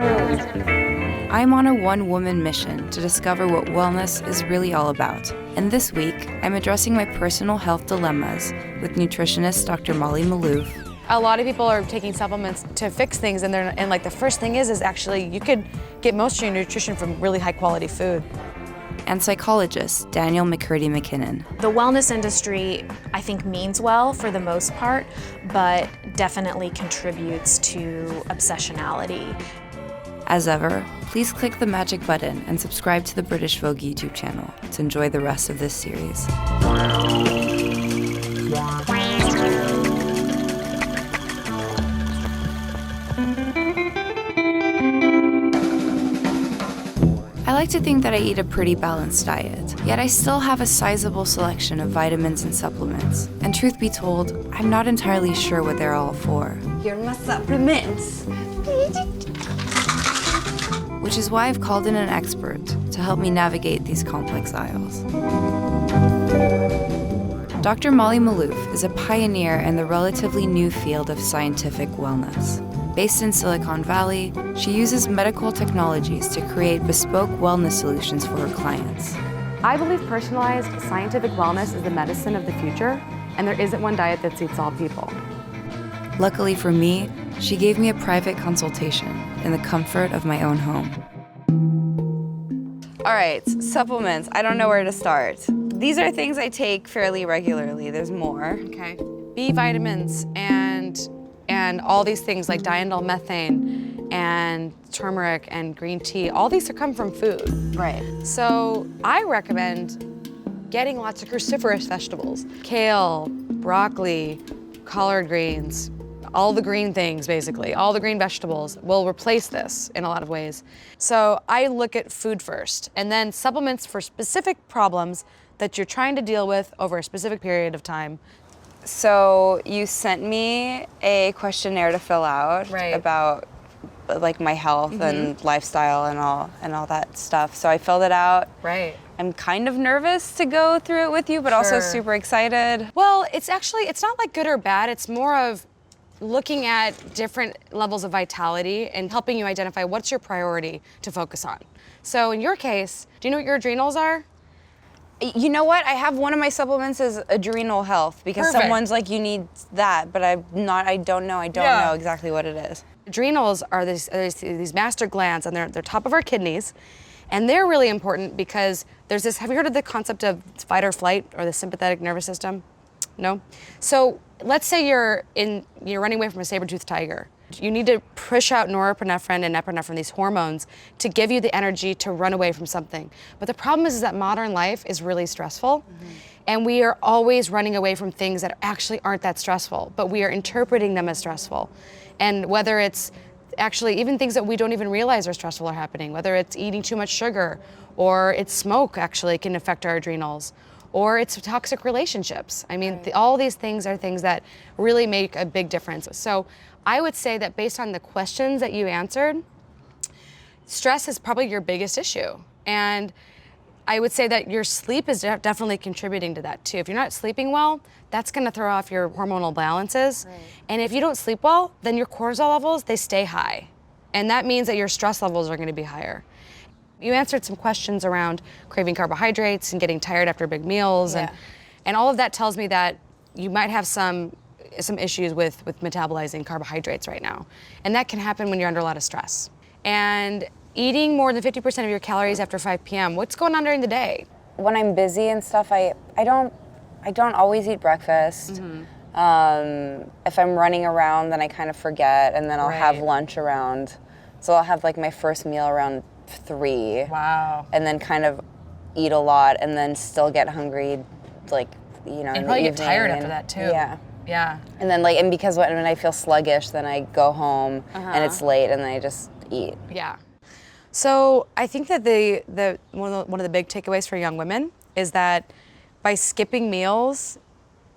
I'm on a one-woman mission to discover what wellness is really all about. And this week, I'm addressing my personal health dilemmas with nutritionist Dr. Molly Maloof. A lot of people are taking supplements to fix things, and like the first thing is actually you could get most of your nutrition from really high quality food. And psychologist Danyale McCurdy-McKinnon. The wellness industry, I think, means well for the most part, but definitely contributes to obsessionality. As ever, please click the magic button and subscribe to the British Vogue YouTube channel to enjoy the rest of this series. I like to think that I eat a pretty balanced diet, yet I still have a sizable selection of vitamins and supplements. And truth be told, I'm not entirely sure what they're all for. Here are my supplements. Which is why I've called in an expert to help me navigate these complex aisles. Dr. Molly Maloof is a pioneer in the relatively new field of scientific wellness. Based in Silicon Valley, she uses medical technologies to create bespoke wellness solutions for her clients. I believe personalized scientific wellness is the medicine of the future, and there isn't one diet that suits all people. Luckily for me, she gave me a private consultation in the comfort of my own home. All right, supplements. I don't know where to start. These are things I take fairly regularly. There's more. Okay. B vitamins and all these things like diindolylmethane and turmeric and green tea, all these come from food. Right. So I recommend getting lots of cruciferous vegetables. Kale, broccoli, collard greens, all the green things basically, all the green vegetables will replace this in a lot of ways. So I look at food first, and then supplements for specific problems that you're trying to deal with over a specific period of time. So you sent me a questionnaire to fill out Right. about like my health and lifestyle and all that stuff. So I filled it out. Right. I'm kind of nervous to go through it with you, but also super excited. Well, it's not like good or bad. It's more of looking at different levels of vitality and helping you identify what's your priority to focus on. So in your case, do you know what your adrenals are? You know what? I have one of my supplements is adrenal health because Perfect. someone's like, you need that, but I don't know exactly what it is. Adrenals are these master glands, and they're top of our kidneys, and they're really important because there's this. Have you heard of the concept of fight or flight or the sympathetic nervous system? No. So let's say you're running away from a saber-toothed tiger. You need to push out norepinephrine and epinephrine, these hormones, to give you the energy to run away from something. But the problem is that modern life is really stressful, and we are always running away from things that actually aren't that stressful, but we are interpreting them as stressful. And whether it's actually even things that we don't even realize are stressful are happening, whether it's eating too much sugar, or it's smoke actually can affect our adrenals, or it's toxic relationships. I mean, all these things are things that really make a big difference. So I would say that based on the questions that you answered, stress is probably your biggest issue. And I would say that your sleep is definitely contributing to that too. If you're not sleeping well, that's gonna throw off your hormonal balances. Right. And if you don't sleep well, then your cortisol levels, they stay high. And that means that your stress levels are gonna be higher. You answered some questions around craving carbohydrates and getting tired after big meals, and all of that tells me that you might have some issues with metabolizing carbohydrates right now. And that can happen when you're under a lot of stress. And eating more than 50% of your calories after 5 p.m., what's going on during the day? When I'm busy and stuff, I don't always eat breakfast. If I'm running around, then I kind of forget, and then I'll have lunch around. So I'll have like my first meal around 3. Wow. And then kind of eat a lot, and then still get hungry, like, you know, And in probably the get evening. tired after that too. Yeah. Yeah. And then like, and because when I feel sluggish, then I go home and it's late, and then I just eat. Yeah. So I think that one of the big takeaways for young women is that by skipping meals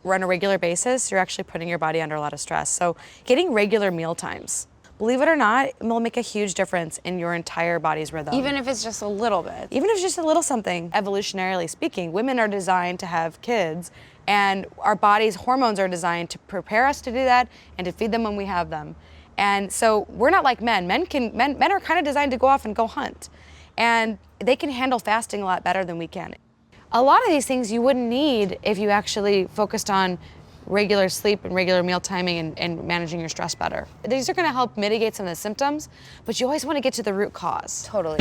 on a regular basis, you're actually putting your body under a lot of stress. So getting regular meal times, believe it or not, it will make a huge difference in your entire body's rhythm. Even if it's just a little bit. Even if it's just a little something. Evolutionarily speaking, women are designed to have kids, and our body's hormones are designed to prepare us to do that and to feed them when we have them. And so we're not like men. Men are kind of designed to go off and go hunt. And they can handle fasting a lot better than we can. A lot of these things you wouldn't need if you actually focused on regular sleep and regular meal timing and managing your stress better. These are gonna help mitigate some of the symptoms, but you always wanna get to the root cause. Totally.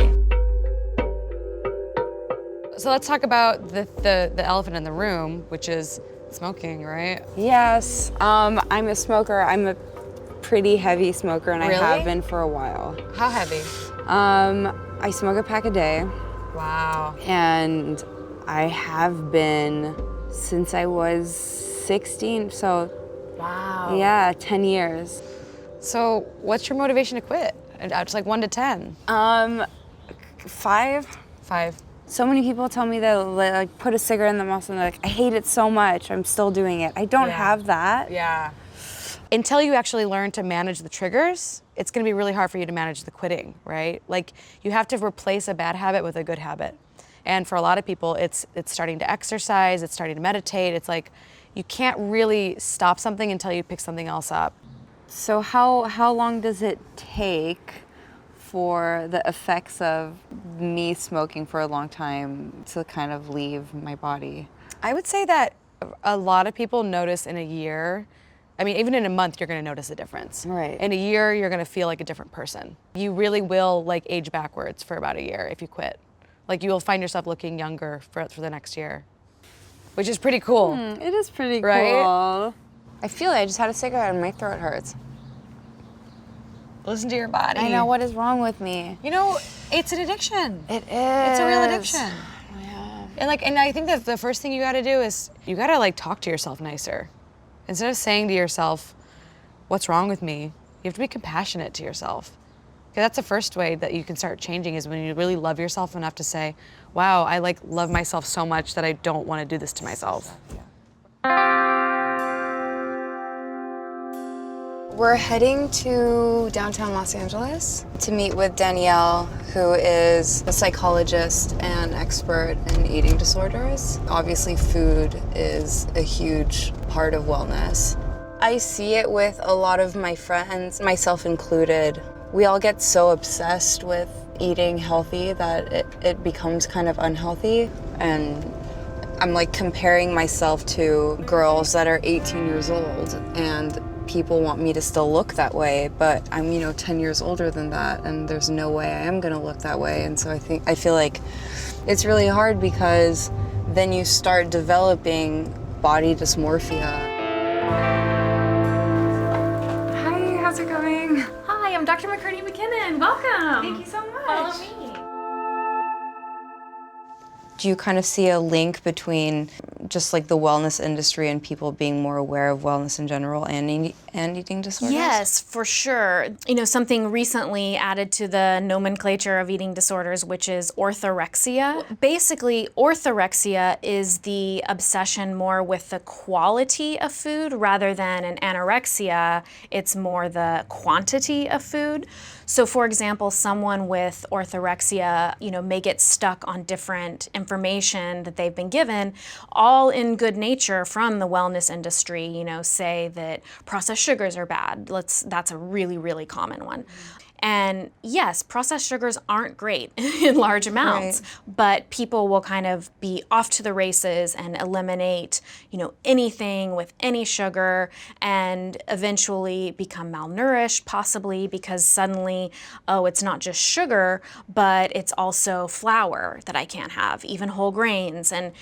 So let's talk about the elephant in the room, which is smoking, right? Yes, I'm a smoker. I'm a pretty heavy smoker, and Really? I have been for a while. How heavy? I smoke a pack a day, Wow. and I have been since I was 16, so Wow. yeah, 10 years. So what's your motivation to quit? Just like 1 to 10? 5. 5. So many people tell me that like put a cigarette in the mouth and they're like, I hate it so much, I'm still doing it. I don't have that. Yeah. Until you actually learn to manage the triggers, it's gonna be really hard for you to manage the quitting, right? Like you have to replace a bad habit with a good habit. And for a lot of people, it's starting to exercise, it's starting to meditate. It's like you can't really stop something until you pick something else up. So how long does it take for the effects of me smoking for a long time to kind of leave my body? I would say that a lot of people notice in a year. I mean, even in a month, you're gonna notice a difference. Right. In a year, you're gonna feel like a different person. You really will like age backwards for about a year if you quit. Like you will find yourself looking younger for the next year, which is pretty cool. It is pretty Right? cool. I feel it. I just had a cigarette and my throat hurts. Listen to your body. I know, what is wrong with me? You know, it's an addiction. It is. It's a real addiction. Yeah. And I think that the first thing you gotta do is you gotta like talk to yourself nicer. Instead of saying to yourself, what's wrong with me? You have to be compassionate to yourself. Okay, that's the first way that you can start changing is when you really love yourself enough to say, wow, I like love myself so much that I don't wanna do this to myself. We're heading to downtown Los Angeles to meet with Danielle, who is a psychologist and expert in eating disorders. Obviously, food is a huge part of wellness. I see it with a lot of my friends, myself included. We all get so obsessed with eating healthy that it becomes kind of unhealthy. And I'm like comparing myself to girls that are 18 years old, and people want me to still look that way, but I'm, 10 years older than that, and there's no way I am gonna look that way. And so I feel like it's really hard because then you start developing body dysmorphia. Hi, how's it going? Hi, I'm Dr. McCurdy-McKinnon. Welcome. Thank you so much. Follow me. Do you kind of see a link between just like the wellness industry and people being more aware of wellness in general and eating disorders? Yes, for sure. Something recently added to the nomenclature of eating disorders, which is orthorexia. Basically, orthorexia is the obsession more with the quality of food rather than an anorexia. It's more the quantity of food. So for example, someone with orthorexia, may get stuck on different information that they've been given, all in good nature from the wellness industry, say that processed sugars are bad. That's a really, really common one. And yes, processed sugars aren't great in large amounts, but people will kind of be off to the races and eliminate, anything with any sugar and eventually become malnourished, possibly because suddenly, it's not just sugar, but it's also flour that I can't have, even whole grains. And,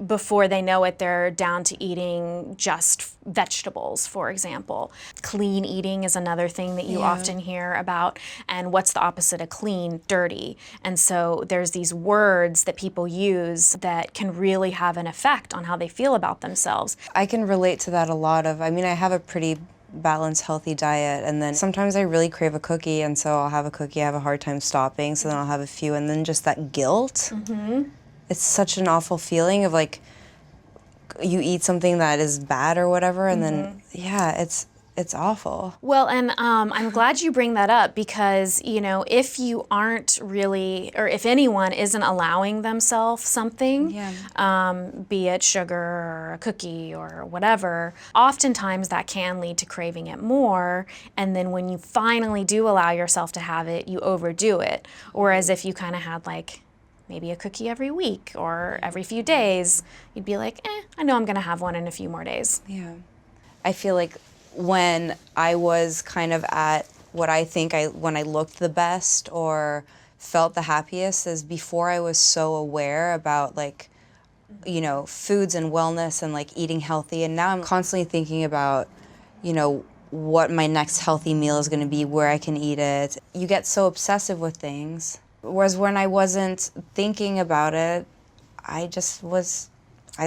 before they know it, they're down to eating just vegetables, for example. Clean eating is another thing that you often hear about. And what's the opposite of clean? Dirty. And so there's these words that people use that can really have an effect on how they feel about themselves. I can relate to that a lot I have a pretty balanced, healthy diet, and then sometimes I really crave a cookie, and so I'll have a cookie, I have a hard time stopping, so then I'll have a few, and then just that guilt. It's such an awful feeling of like, you eat something that is bad or whatever, and then, it's awful. Well, and I'm glad you bring that up because, you know, if you aren't really, or if anyone isn't allowing themselves something, be it sugar or a cookie or whatever, oftentimes that can lead to craving it more. And then when you finally do allow yourself to have it, you overdo it. Whereas if you kind of had like maybe a cookie every week or every few days, you'd be like, I know I'm going to have one in a few more days. Yeah. I feel like when I was kind of at what I think when I looked the best or felt the happiest is before I was so aware about like, you know, foods and wellness and like eating healthy. And now I'm constantly thinking about, you know, what my next healthy meal is going to be, where I can eat it. You get so obsessive with things. Whereas when I wasn't thinking about it, I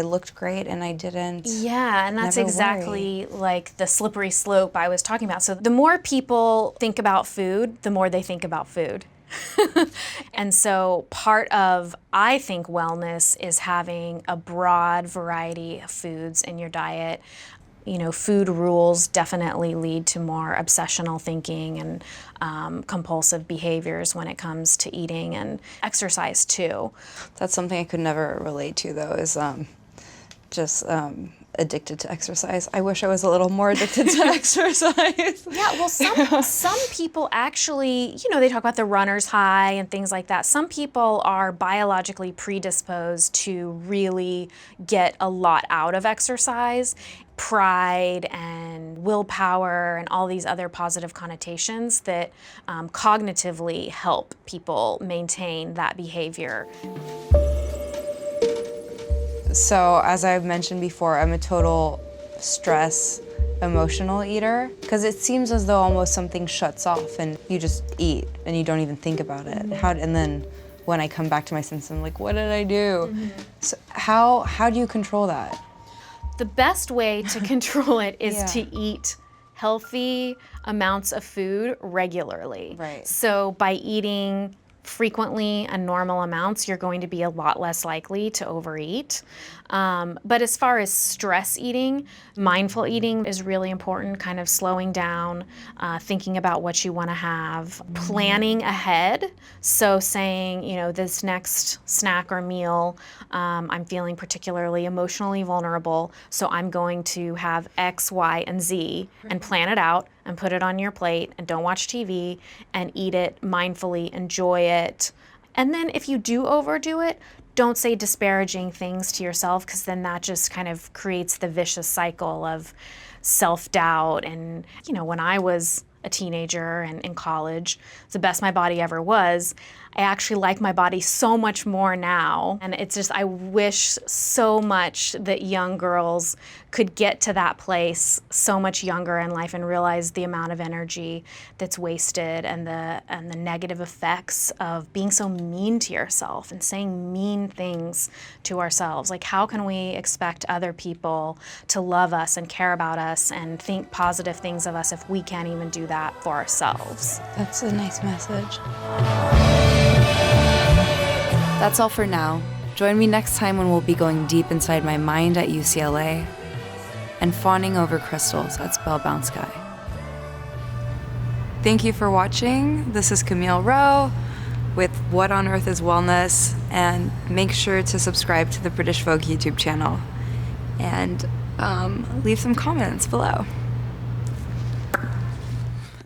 looked great and I didn't. Yeah, and that's never exactly like the slippery slope I was talking about. So the more people think about food, the more they think about food. And so part of, I think, wellness is having a broad variety of foods in your diet. You know, food rules definitely lead to more obsessional thinking and compulsive behaviors when it comes to eating and exercise too. That's something I could never relate to though, is just addicted to exercise. I wish I was a little more addicted to exercise. Yeah, well, some people actually, you know, they talk about the runner's high and things like that. Some people are biologically predisposed to really get a lot out of exercise. Pride and willpower and all these other positive connotations that cognitively help people maintain that behavior. So as I've mentioned before, I'm a total stress emotional eater because it seems as though almost something shuts off and you just eat and you don't even think about it. And then when I come back to my senses, I'm like, what did I do? So how do you control that? The best way to control it is to eat healthy amounts of food regularly. Right. So by eating frequently and normal amounts, you're going to be a lot less likely to overeat. But as far as stress eating, mindful eating is really important, kind of slowing down, thinking about what you want to have, planning ahead. So saying, you know, this next snack or meal, I'm feeling particularly emotionally vulnerable, so I'm going to have X, Y, and Z, and plan it out and put it on your plate and don't watch TV and eat it mindfully, enjoy it. And then if you do overdo it, don't say disparaging things to yourself because then that just kind of creates the vicious cycle of self-doubt. And, you know, when I was a teenager and in college, it's the best my body ever was. I actually like my body so much more now. And it's just, I wish so much that young girls could get to that place so much younger in life and realize the amount of energy that's wasted and the negative effects of being so mean to yourself and saying mean things to ourselves. Like, how can we expect other people to love us and care about us and think positive things of us if we can't even do that for ourselves? That's a nice message. That's all for now. Join me next time when we'll be going deep inside my mind at UCLA and fawning over crystals at Spellbound Sky. Thank you for watching. This is Camille Rowe with What on Earth is Wellness, and make sure to subscribe to the British Vogue YouTube channel and leave some comments below.